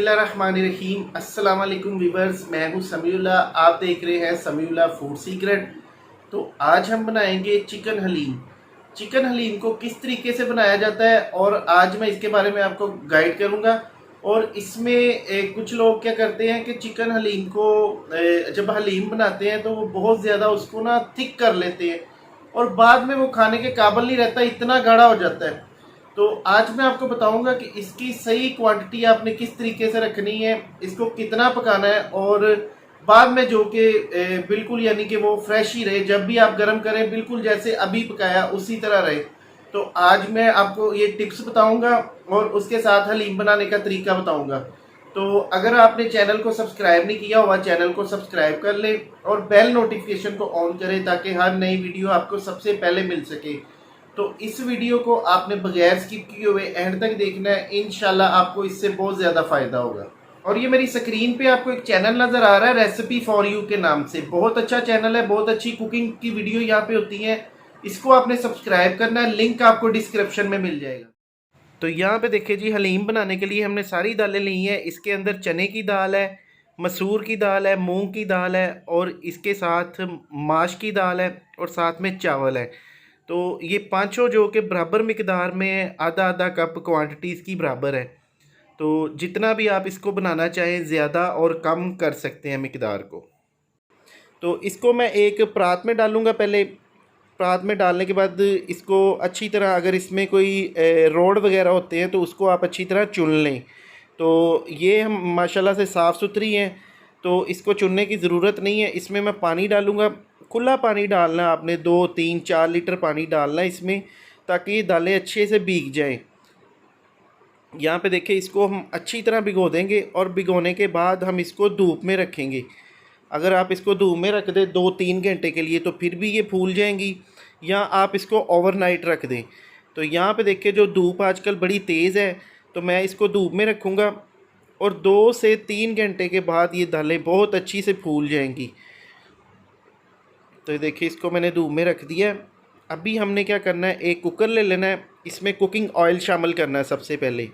बिस्मिल्लाहिर्रहमानिर्रहीम। अस्सलाम वालेकुम व्यूअर्स, मैं हूं समीउल्लाह। आप देख रहे हैं समीउल्लाह फूड सीक्रेट। तो आज हम बनाएंगे चिकन हलीम। चिकन हलीम को किस तरीके से बनाया जाता है और आज मैं इसके बारे में आपको गाइड करूंगा। और इसमें कुछ लोग क्या करते हैं कि चिकन हलीम को जब हलीम बनाते हैं तो वो बहुत ज़्यादा उसको ना थिक कर लेते हैं और बाद में वो खाने के काबिल नहीं रहता, इतना गाढ़ा हो जाता है। तो आज मैं आपको बताऊंगा कि इसकी सही क्वांटिटी आपने किस तरीके से रखनी है, इसको कितना पकाना है और बाद में जो कि बिल्कुल यानी कि वो फ्रेश ही रहे, जब भी आप गर्म करें बिल्कुल जैसे अभी पकाया उसी तरह रहे। तो आज मैं आपको ये टिप्स बताऊंगा और उसके साथ हलीम बनाने का तरीका बताऊंगा। तो अगर आपने चैनल को सब्सक्राइब नहीं किया हुआ, चैनल को सब्सक्राइब कर ले और बेल नोटिफिकेशन को ऑन करें ताकि हर नई वीडियो आपको सबसे पहले मिल सके। तो इस वीडियो को आपने बगैर स्किप किए हुए एंड तक देखना है, इंशाल्लाह आपको इससे बहुत ज़्यादा फ़ायदा होगा। और ये मेरी स्क्रीन पे आपको एक चैनल नज़र आ रहा है रेसिपी फॉर यू के नाम से। बहुत अच्छा चैनल है, बहुत अच्छी कुकिंग की वीडियो यहाँ पे होती है। इसको आपने सब्सक्राइब करना है, लिंक आपको डिस्क्रिप्शन में मिल जाएगा। तो यहाँ पे देखिए जी, हलीम बनाने के लिए हमने सारी दालें ली हैं। इसके अंदर चने की दाल है, मसूर की दाल है, मूंग की दाल है और इसके साथ माश की दाल है और साथ में चावल है। तो ये पांचों जो कि बराबर मिकदार में आधा आधा कप क्वांटिटी इसकी बराबर है। तो जितना भी आप इसको बनाना चाहें ज़्यादा और कम कर सकते हैं मिकदार को। तो इसको मैं एक परात में डालूँगा। पहले परात में डालने के बाद इसको अच्छी तरह, अगर इसमें कोई रोड वगैरह होते हैं तो उसको आप अच्छी तरह चुन लें। तो ये हम माशाल्लाह से साफ़ सुथरी हैं, तो इसको चुनने की ज़रूरत नहीं है। इसमें मैं पानी डालूँगा, खुला पानी डालना है आपने, 2 3 4 लीटर पानी डालना है इसमें, ताकि ये दालें अच्छे से भीग जाएँ। यहाँ पे देखिए, इसको हम अच्छी तरह भिगो देंगे और भिगोने के बाद हम इसको धूप में रखेंगे। अगर आप इसको धूप में रख दें 2 3 घंटे के लिए तो फिर भी ये फूल जाएंगी, या आप इसको ओवरनाइट रख दें। तो यहाँ पे देखिए, जो धूप आजकल बड़ी तेज़ है तो मैं इसको धूप में रखूँगा और 2 से 3 घंटे के बाद ये दालें बहुत अच्छी से फूल जाएंगी। तो ये देखिए, इसको मैंने धूप में रख दिया है। अभी हमने क्या करना है, एक कुकर ले लेना है, इसमें कुकिंग ऑयल शामिल करना है सबसे पहले।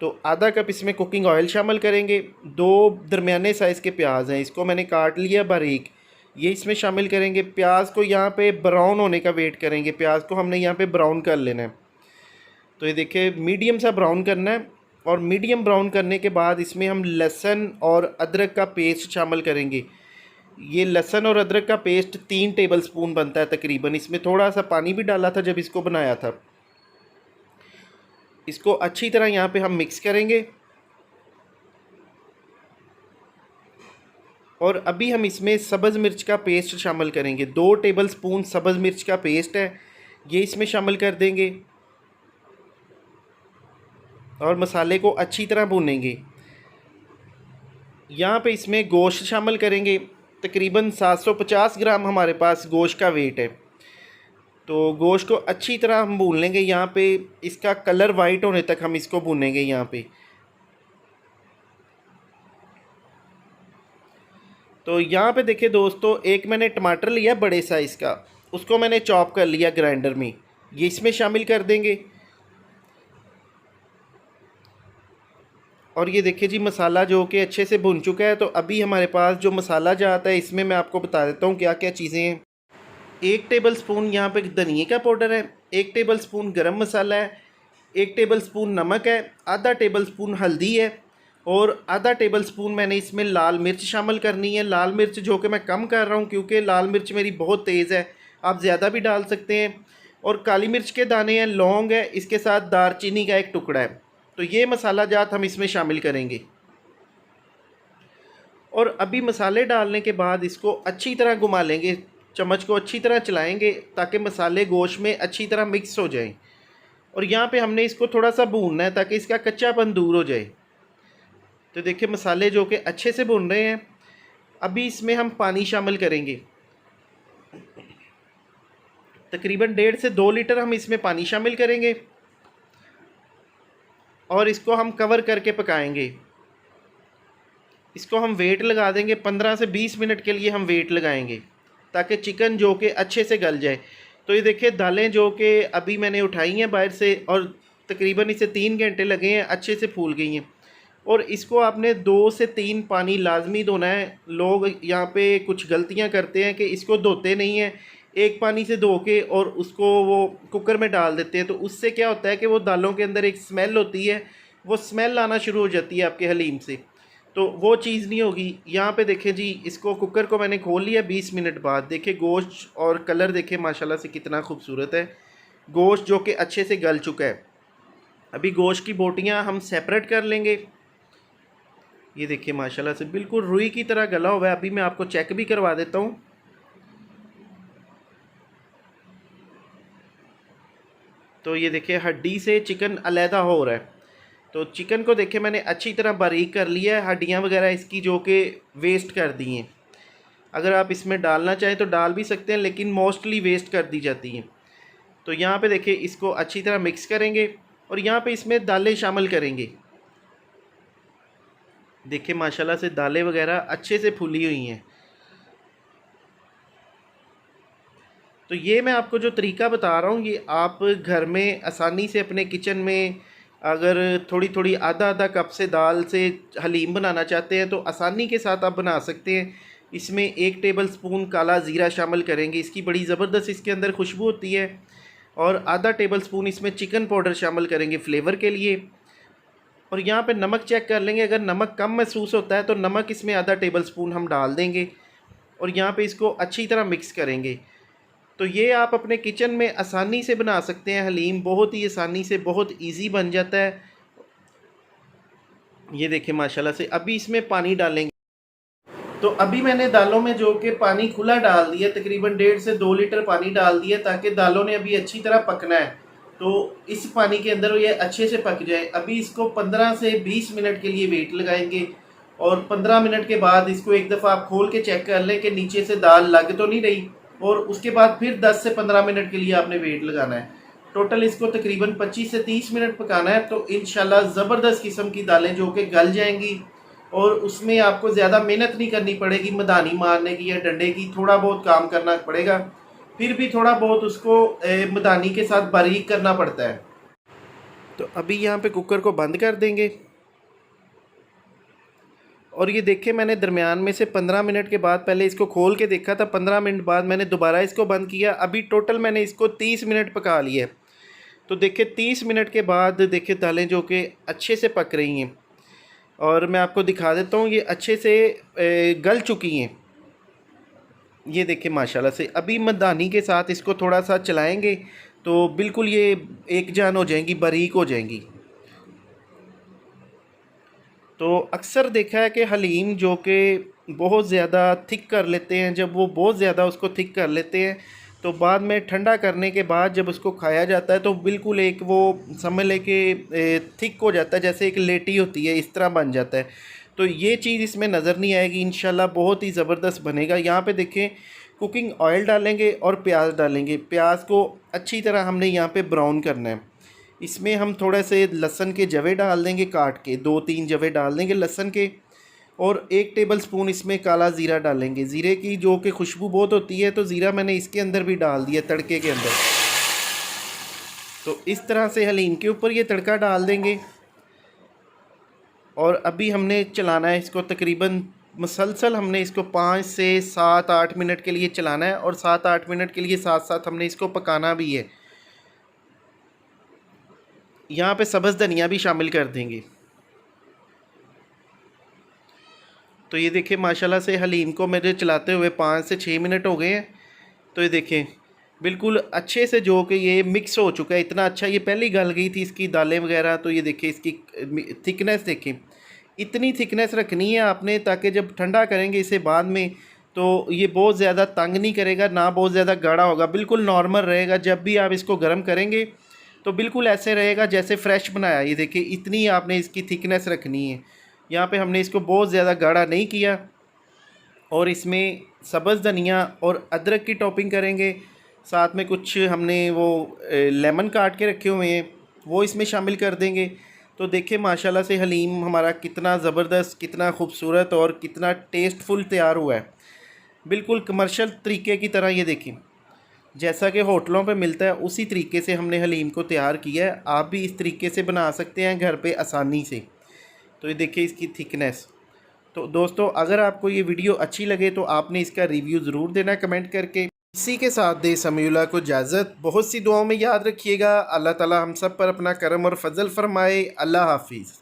तो आधा कप इसमें कुकिंग ऑयल शामिल करेंगे। 2 दरमियाने साइज़ के प्याज हैं, इसको मैंने काट लिया बारीक, ये इसमें शामिल करेंगे। प्याज को यहाँ पे ब्राउन होने का वेट करेंगे, प्याज को हमने यहाँ पे ब्राउन कर लेना है। तो ये देखिए, मीडियम सा ब्राउन करना है। और मीडियम ब्राउन करने के बाद इसमें हम लहसुन और अदरक का पेस्ट शामिल करेंगे। ये लहसुन और अदरक का पेस्ट 3 टेबलस्पून बनता है तकरीबन। इसमें थोड़ा सा पानी भी डाला था जब इसको बनाया था। इसको अच्छी तरह यहाँ पे हम मिक्स करेंगे। और अभी हम इसमें सब्ज़ मिर्च का पेस्ट शामिल करेंगे। 2 टेबलस्पून सब्ज़ मिर्च का पेस्ट है, ये इसमें शामिल कर देंगे और मसाले को अच्छी तरह भूनेंगे। यहाँ पे इसमें गोश्त शामिल करेंगे। तकरीबन 750 ग्राम हमारे पास गोश्त का वेट है। तो गोश्त को अच्छी तरह हम भून लेंगे। यहाँ पे इसका कलर वाइट होने तक हम इसको भूनेंगे। यहाँ पे तो यहाँ पे देखिए दोस्तों, एक मैंने टमाटर लिया बड़े साइज़ का, उसको मैंने चॉप कर लिया ग्राइंडर में, ये इसमें शामिल कर देंगे। और ये देखिए जी, मसाला जो कि अच्छे से भुन चुका है। तो अभी हमारे पास जो मसाला जाता है, इसमें मैं आपको बता देता हूँ क्या क्या चीज़ें हैं। 1 टेबलस्पून यहाँ पे धनिए का पाउडर है, 1 टेबलस्पून गरम मसाला है, 1 टेबलस्पून नमक है, आधा टेबलस्पून हल्दी है और आधा टेबलस्पून मैंने इसमें लाल मिर्च शामिल करनी है। लाल मिर्च जो कि मैं कम कर रहा हूँ क्योंकि लाल मिर्च मेरी बहुत तेज़ है, आप ज़्यादा भी डाल सकते हैं। और काली मिर्च के दाने हैं, लौंग है, इसके साथ दारचीनी का एक टुकड़ा है। तो ये मसाला जात हम इसमें शामिल करेंगे। और अभी मसाले डालने के बाद इसको अच्छी तरह घुमा लेंगे, चम्मच को अच्छी तरह चलाएंगे ताकि मसाले गोश्त में अच्छी तरह मिक्स हो जाएं। और यहाँ पे हमने इसको थोड़ा सा भूनना है ताकि इसका कच्चापन दूर हो जाए। तो देखिए, मसाले जो कि अच्छे से भून रहे हैं। अभी इसमें हम पानी शामिल करेंगे। तकरीबन 1.5 से 2 लीटर हम इसमें पानी शामिल करेंगे और इसको हम कवर करके पकाएंगे। इसको हम वेट लगा देंगे, 15 से 20 मिनट के लिए हम वेट लगाएंगे ताकि चिकन जो कि अच्छे से गल जाए। तो ये देखिए, दालें जो कि अभी मैंने उठाई हैं बाहर से और तकरीबन इसे 3 घंटे लगे हैं, अच्छे से फूल गई हैं। और इसको आपने 2 से 3 पानी लाजमी धोना है। लोग यहाँ पे कुछ गलतियाँ करते हैं कि इसको धोते नहीं हैं, एक पानी से धो के और उसको वो कुकर में डाल देते हैं। तो उससे क्या होता है कि वो दालों के अंदर एक स्मेल होती है, वो स्मेल आना शुरू हो जाती है आपके हलीम से, तो वो चीज़ नहीं होगी। यहाँ पे देखें जी, इसको कुकर को मैंने खोल लिया 20 मिनट बाद। देखें गोश्त और कलर देखें माशाल्लाह से कितना खूबसूरत है, गोश्त जो कि अच्छे से गल चुका है। अभी गोश्त की बोटियाँ हम सेपरेट कर लेंगे। ये देखिए माशाल्लाह से बिल्कुल रुई की तरह गला हुआ है। अभी मैं आपको चेक भी करवा देता हूँ। तो ये देखिए हड्डी से चिकन अलहदा हो रहा है। तो चिकन को देखिए मैंने अच्छी तरह बारीक कर लिया है, हड्डियाँ वगैरह इसकी जो कि वेस्ट कर दी हैं। अगर आप इसमें डालना चाहें तो डाल भी सकते हैं, लेकिन मोस्टली वेस्ट कर दी जाती हैं। तो यहाँ पे देखिए इसको अच्छी तरह मिक्स करेंगे और यहाँ पे इसमें दालें शामिल करेंगे। देखिए माशाल्लाह से दालें वगैरह अच्छे से फूली हुई हैं। तो ये मैं आपको जो तरीका बता रहा हूँ, ये आप घर में आसानी से अपने किचन में अगर थोड़ी थोड़ी आधा आधा कप से दाल से हलीम बनाना चाहते हैं तो आसानी के साथ आप बना सकते हैं। इसमें 1 टेबल स्पून काला ज़ीरा शामिल करेंगे, इसकी बड़ी ज़बरदस्त इसके अंदर खुशबू होती है। और आधा टेबल स्पून इसमें चिकन पाउडर शामिल करेंगे फ्लेवर के लिए। और यहाँ पे नमक चेक कर लेंगे, अगर नमक कम महसूस होता है तो नमक इसमें आधा टेबल स्पून हम डाल देंगे और यहाँ पे इसको अच्छी तरह मिक्स करेंगे। तो ये आप अपने किचन में आसानी से बना सकते हैं हलीम, बहुत ही आसानी से, बहुत इजी बन जाता है। ये देखिए माशाल्लाह से। अभी इसमें पानी डालेंगे। तो अभी मैंने दालों में जो कि पानी खुला डाल दिया, तकरीबन 1.5 से 2 लीटर पानी डाल दिया, ताकि दालों ने अभी अच्छी तरह पकना है। तो इस पानी के अंदर ये अच्छे से पक जाए। अभी इसको 15 से 20 मिनट के लिए वेट लगाएंगे और 15 मिनट के बाद इसको एक दफ़ा आप खोल के चेक कर लें कि नीचे से दाल लग तो नहीं रही, और उसके बाद फिर 10 से 15 मिनट के लिए आपने वेट लगाना है। टोटल इसको तकरीबन 25 से 30 मिनट पकाना है। तो इंशाल्लाह ज़बरदस्त किस्म की दालें जो कि गल जाएंगी और उसमें आपको ज़्यादा मेहनत नहीं करनी पड़ेगी मदानी मारने की या डंडे की, थोड़ा बहुत काम करना पड़ेगा, फिर भी थोड़ा बहुत उसको मदानी के साथ बारीक करना पड़ता है। तो अभी यहाँ पे कुकर को बंद कर देंगे और ये देखें मैंने दरमियान में से 15 मिनट के बाद पहले इसको खोल के देखा था, 15 मिनट बाद मैंने दोबारा इसको बंद किया। अभी टोटल मैंने इसको 30 मिनट पका लिया है। तो देखिए 30 मिनट के बाद देखिए दालें जो कि अच्छे से पक रही हैं और मैं आपको दिखा देता हूँ, ये अच्छे से गल चुकी हैं। ये देखिए माशाल्लाह से। अभी मदानी के साथ इसको थोड़ा सा चलाएँगे तो बिल्कुल ये एक जान हो जाएंगी, बारीक हो जाएंगी। तो अक्सर देखा है कि हलीम जो कि बहुत ज़्यादा थिक कर लेते हैं, जब वो बहुत ज़्यादा उसको थिक कर लेते हैं तो बाद में ठंडा करने के बाद जब उसको खाया जाता है तो बिल्कुल एक वो समझ ले कि थिक हो जाता है, जैसे एक लेटी होती है, इस तरह बन जाता है। तो ये चीज़ इसमें नज़र नहीं आएगी, इंशाल्लाह बहुत ही ज़बरदस्त बनेगा। यहाँ पे देखें कुकिंग ऑयल डालेंगे और प्याज डालेंगे। प्याज को अच्छी तरह हमने यहाँ पे ब्राउन करना है। इसमें हम थोड़े से लहसुन के जवे डाल देंगे, काट के 2-3 जवे डाल देंगे लहसुन के, और 1 टेबल स्पून इसमें काला ज़ीरा डालेंगे। ज़ीरे की जो कि खुशबू बहुत होती है, तो ज़ीरा मैंने इसके अंदर भी डाल दिया तड़के के अंदर। तो इस तरह से हलीम के ऊपर ये तड़का डाल देंगे और अभी हमने चलाना है इसको तकरीबन मुसलसल, हमने इसको 5 से 7-8 मिनट के लिए चलाना है और 7-8 मिनट के लिए साथ साथ हमने इसको पकाना भी है। यहाँ पे सब्ज़ धनिया भी शामिल कर देंगे। तो ये देखें माशाल्लाह से हलीम को मेरे चलाते हुए 5 से 6 मिनट हो गए हैं। तो ये देखें बिल्कुल अच्छे से जो कि ये मिक्स हो चुका है, इतना अच्छा। ये पहले गल गई थी इसकी दालें वगैरह। तो ये देखें इसकी थिकनेस देखें, इतनी थिकनेस रखनी है आपने ताकि जब ठंडा करेंगे इसे बाद में तो ये बहुत ज़्यादा तंग नहीं करेगा, ना बहुत ज़्यादा गाढ़ा होगा, बिल्कुल नॉर्मल रहेगा। जब भी आप इसको गर्म करेंगे तो बिल्कुल ऐसे रहेगा जैसे फ़्रेश बनाया। ये देखिए इतनी आपने इसकी थिकनेस रखनी है। यहाँ पे हमने इसको बहुत ज़्यादा गाढ़ा नहीं किया। और इसमें सब्ज़ धनिया और अदरक की टॉपिंग करेंगे, साथ में कुछ हमने वो लेमन काट के रखे हुए हैं वो इसमें शामिल कर देंगे। तो देखिए माशाल्लाह से हलीम हमारा कितना ज़बरदस्त, कितना खूबसूरत और कितना टेस्टफुल तैयार हुआ है, बिल्कुल कमर्शियल तरीके की तरह। ये देखें जैसा कि होटलों पे मिलता है उसी तरीके से हमने हलीम को तैयार किया है। आप भी इस तरीके से बना सकते हैं घर पे आसानी से। तो तो ये देखिए इसकी थिकनेस। तो दोस्तों अगर आपको ये वीडियो अच्छी लगे तो आपने इसका रिव्यू ज़रूर देना कमेंट करके। इसी के साथ दे समीउल्लाह को इजाज़त। बहुत सी दुआओं में याद रखिएगा। अल्लाह ताला हम सब पर अपना करम और फजल फरमाए। अल्लाह हाफिज़।